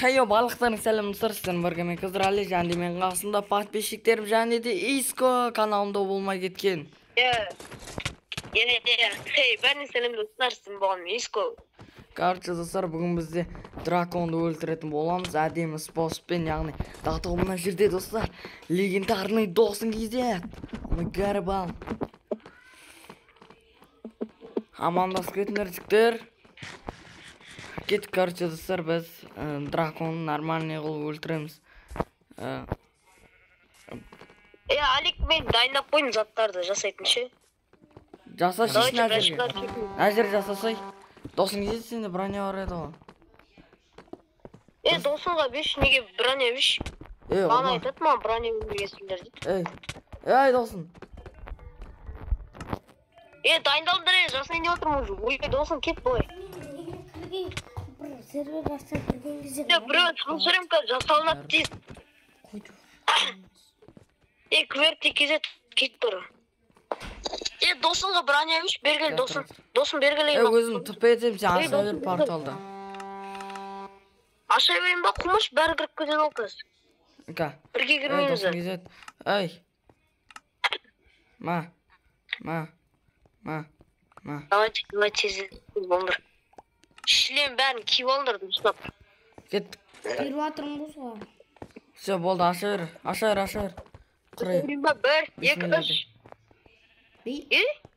Hayo balıkların selam dostlarım barga men kızdır Ali jandi men qasımda подписчиктерim jandi de Isko kanalımda bolmay ketken. Hey, ben selam dostlarsın bugün Isko. Короче достар бүгін бізде драконды өлтіретін боламыз әдемі способпен, яғни дағды мына жерде достар легендарный досын кезет. Оны көріп ал. Амандасып кетіңдер жігіттер. Кеттік, короче достар, біз драконды нормальный қылып өлтіреміз. Алик, мен дайындап қойдым заттарды жасайтын ше. Жасашы әзір жасасай. Досың кезет сенде броня бар еді ғой. Досыңға беш, неге броня беш? Бана айтады ма броня бергесіңдер дейді. Ей, досың. Дайындалдыр, жасайын деп отырмын уже. Ой, досың кет бой. Сервер ашса кірген кезде. Біреу трансферімка жасалынады дейді. Кверти кезет кет тұр. Досыңға броня беш, бергел досың. Досың бергелей ма? Өзім тұп етем, сен аша бер порталда. Аша берейін ба, құмыш бәрі кіріп кетеді ол кіз. Бірге кірмейміз. Досың кезет. Ей. Ма. Давайте болдыр. Шлем бәрін киіп алыңдар дұрыстап. Кеттік. Беріп атырмын болса. Все, болды, аша бер. Құрай. Бір, екі, үш.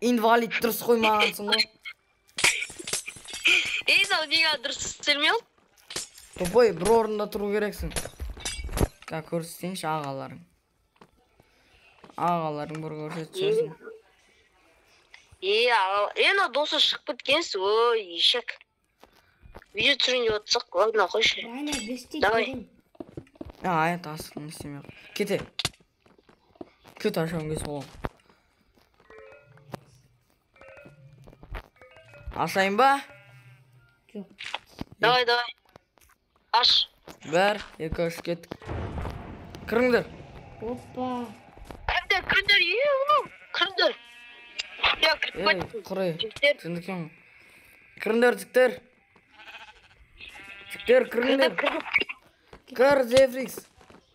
Инвалид дұрыс қоймағансың ғой. Сау неге дұрыс істелмей ал? Топой, бір орында тұру керексің. Көрсетейінші ағаларың. Ағаларың бір көрсетшесің. Досы шығып біткенсі, ой, ешек. Видео түсірін деп отсақ, ладно, қойшы. Броня бесте Давай. берем. Аят асықын істемей. Кете. Кет ашауын кес оғым. Ашайын ба? Жоқ. Давай. Аш. Бәр, екі үш кеттік. Кіріңдер. Опа. Кіріңдер. Құрай. Жындықен. Кіріңдер, жіктер. Кіріңдер. Кір, Зефрикс.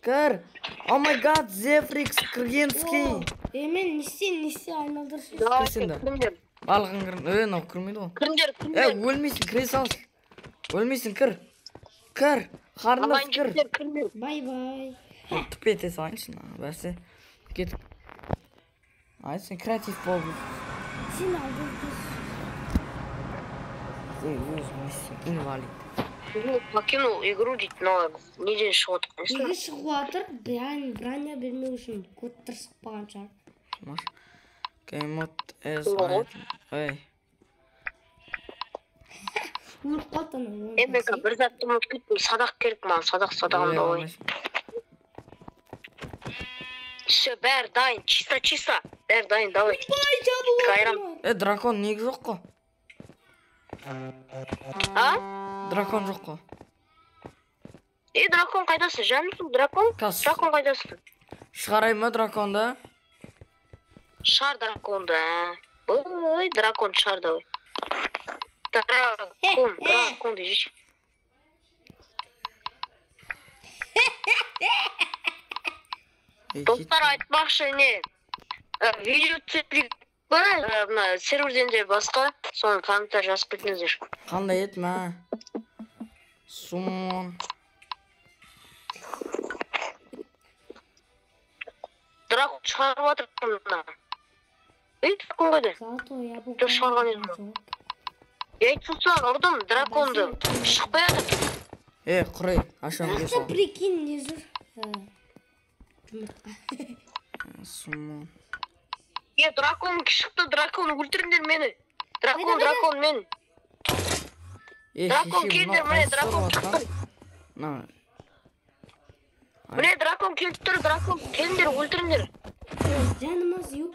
Кір. О май гад, Зефрикс кіргенский. Мен несе айналдыршы. Кіріңдер. Балғын кірін. Нау кірмейді ғой. Кіріңдер. Өлмейсің, кіре салшы. Өлмейсің, кір. Кір. Қарындас, кір. Бай-бай. Түп ете салайыншы, бәрсе. Кеттік. Сен креатив бол. Сен алдың. Өзімейсің, инвалид. Покинул игру дейді, но неден шығып отыр. Неге шығып отыр? Броня бермеу үшін код тырысып шығар. Кеймот әз айтын. Ой. Өліп қалды ана. Мен бір затты ұмытып кеттім, садақ керек маған, садағымда ой. Все, бәрі дайын, чисто. Бәрі дайын, давай. Кайрам. Дракон неге жоқ қо? Дракон жоқ қо? Дракон қайдасың? Жанымсың, дракон? Дракон қайдасың? Шығарай ма драконды? Шар драконды, Ой, дракон шар давай. Дракон дейші. Достар айтпақшы не? Видео түсетілік ба? Серверден де басқа, соны комментар жазып кетіңіздер. Қандай ет ма? Сумон. Дракон шығарып атыр. Дракон қайда? Жоқ шығарған едім. Тұлсаң ұрдым драконды. Шықпай атыр. Құрай, ашауын кес ол. Прикинь, не жүр. Сумон. Дракон шықты, дракон өлтіріңдер мені. Дракон мен. Дракон келдер, міне дракон шықты. Міне дракон келіп тұр, дракон келіңдер, өлтіріңдер. Жанымыз yok.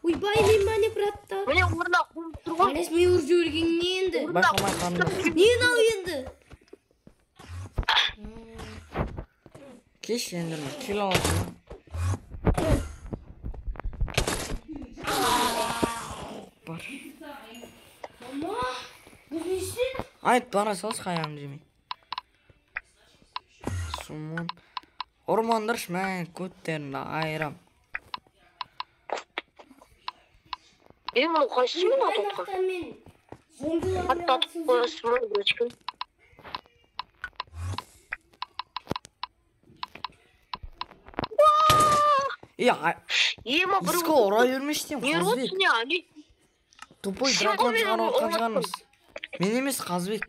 Ойбай, мен браттар. Міне орна қойып тұр ғой. Әлес мен ұрып жіберген не енді? Байқамай қанды. Не нау енді? Кеш ендірме, кел аласың. Бар. Мама, бұл несі? Айт, бара салшы қаяғын жемей. Шумон. Ормандар шмән көттерінді айрам. Мұны қайсы мен атып отқан? мен зомбилармен Аттатып қойасың мұны бөчкін. Ема бір Іскі орай өрмештен не Қазбек. росын не али? Тупой Сен дракон ғой шығарып мені отқан ұрлаттың. шығармыз. Мен емес Қазбек.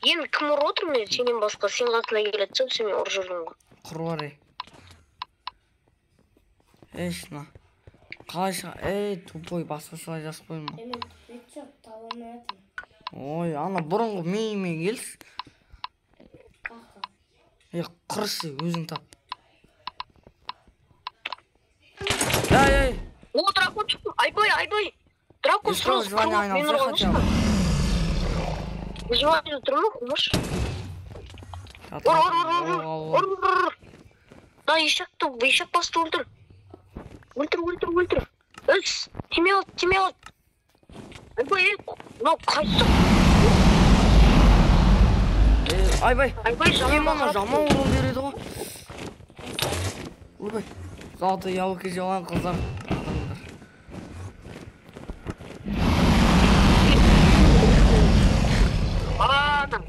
Енді кім ұрып отыр мен сенен басқа сен қасына келеді сен сен ұрып жүрдің ғой. Құрбар шына. Қалай шыға? Тупой басқа шылай жасып қойма. Мен тупетші табылмайтын. Ой, ана бұрынғы мейме келші. Қақы. Құрышы өзің тап. Ей! О, дракон шықты. Айбай. Дракон Ешқал сразу жване круг мен айналса ұрғанышты. хотя бы. Жване тұр ма? Құмыш. Ұрр. Да, ешек басты өлтір. Өлтір. Өз, теме ал. Айбай, мынау қайсы? Айбай, Айбай, жаман ұрын береді ғой. Ойбай, заты ялыкі жалан қыздар. Адам.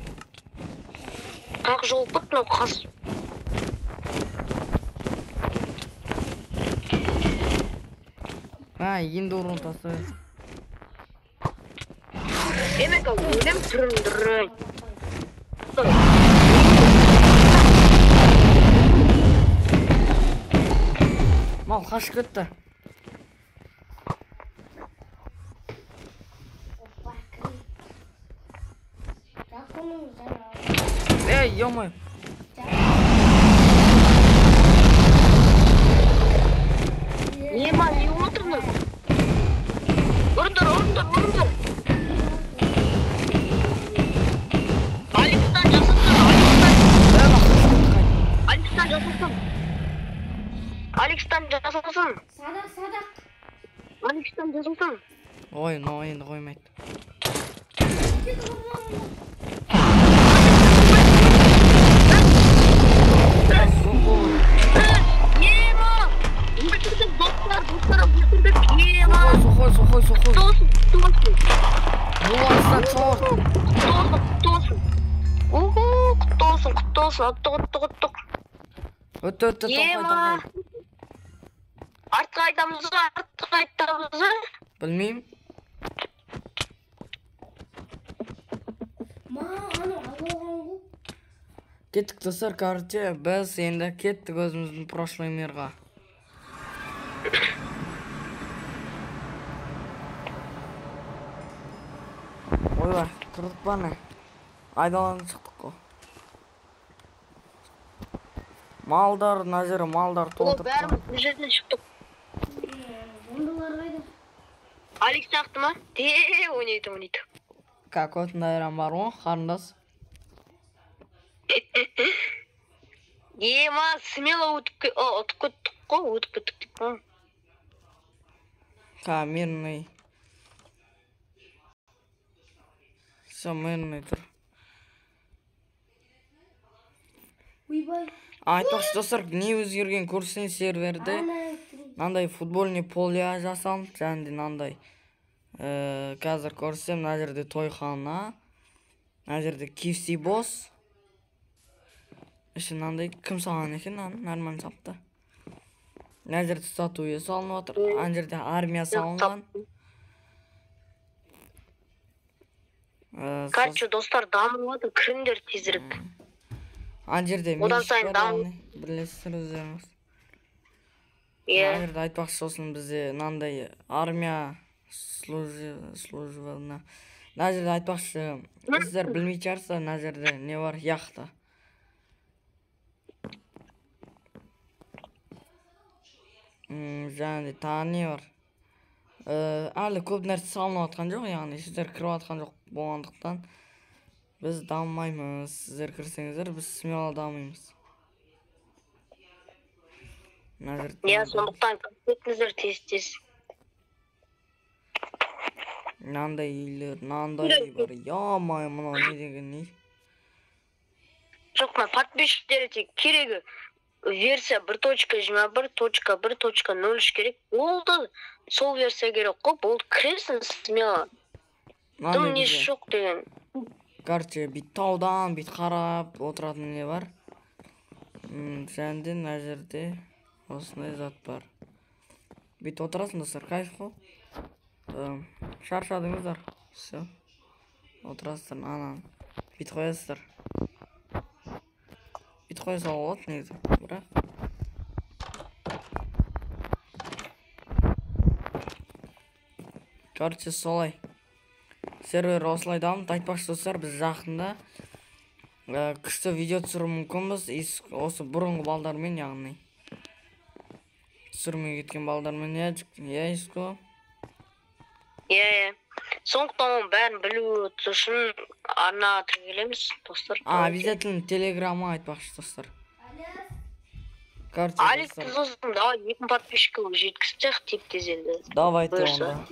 Қақ жол бұт, мынау қас. Енді ұрын тасы. Емек ау, өлем түріндірін. Мал қашып кетті. Опа, кім? Драконның жаңағы. Ё-мой. Ема, не отырмын? Ұрындар. Алекстан жасасын. Садақ. Алекстан жасасын. Ой, енді қоймайды. Ема! Өлтірдік достар өлтірдік. Ема! Сухой. Тосын. Буларыстан чорт. Тосын. Құттолсын. Оттық. Өтті. Ема! Артқа айтамыз. Білмеймін. Аны алған ғой. Кеттік достар, короче, біз енді кеттік өзіміздің прошлый мирға. Ойбай, тұрдық па не? Айдаланып шықтық қой. Малдар, мына жері малдар Ол толтырып бәріміз бұл жерден шықтық. Зомбилар қайда? Алекс тақты ма? Ойнайды. Как өтіндайран бар ғой, қарындас. Ема, смело өтіп кеттік қой. Мирный. Все, мирный тұр. Ойбай. Айтпақшы достар, не өзгерген көрсен серверде мынандай футбольный поле жасалып, және мынандай қазір көрсем, мына жерде тойхана, мына жерде KFC бос. Іші мынандай кім салған екен, нормально салыпты. Мына жерде статуя салынып отыр, ана жерде армия салынған. Короче, достар, дамылады, кіріңдер тезірек. Ана жерде Одан сайын дамыл. бірлесіздер өздеріңіз. Иә. Ана жерде айтпақшы сосын бізде мынандай армия службалына. Мына жерде айтпақшы, сіздер білмей шығарсыздар, мына жерде не бар, яхта. Және де тағы не бар. Әлі көп нәрсе салынып атқан жоқ, яғни сіздер кіріп атқан жоқ болғандықтан біз дамымаймыз. Сіздер кірсеңіздер, біз смело дамимыз. Иә, сондықтан кірсеңіздер тез. Мынандай үйлер, мынандай бар. Ямай, мынау не деген не? жоқ мына подписчиктер тек керегі версия 1.21.1.0 керек болды. Сол версия керек қой, болды, кіресің смело. Тым несі жоқ деген. Короче, бүйтіп таудан бүйтіп қарап отыратын не бар. Жәнде мына жерде осындай зат бар. Бүйтіп отырасың достар, кайф қой. Шаршадыңыздар. Все. Отырасыздар, анан. Бүйтіп қоясыздар. Бүйтіп қоя салуға болады негізі, бірақ. Короче, солай. Сервер осылай дамып, айтпақшы достар, біз жақында күшті видео түсіру мүмкінбіз. Осы бұрынғы балдармен, яғни түсірмей кеткен балдармен, иә, Иско. Иә. Сондықтан оның бәрін білу үшін арна тіркелеміз, достар. Обязательно телеграмма айтпақшы достар. Короче, Алик сосын давай 2 подписчикке жеткізсек теп тез енді. Давайте онда.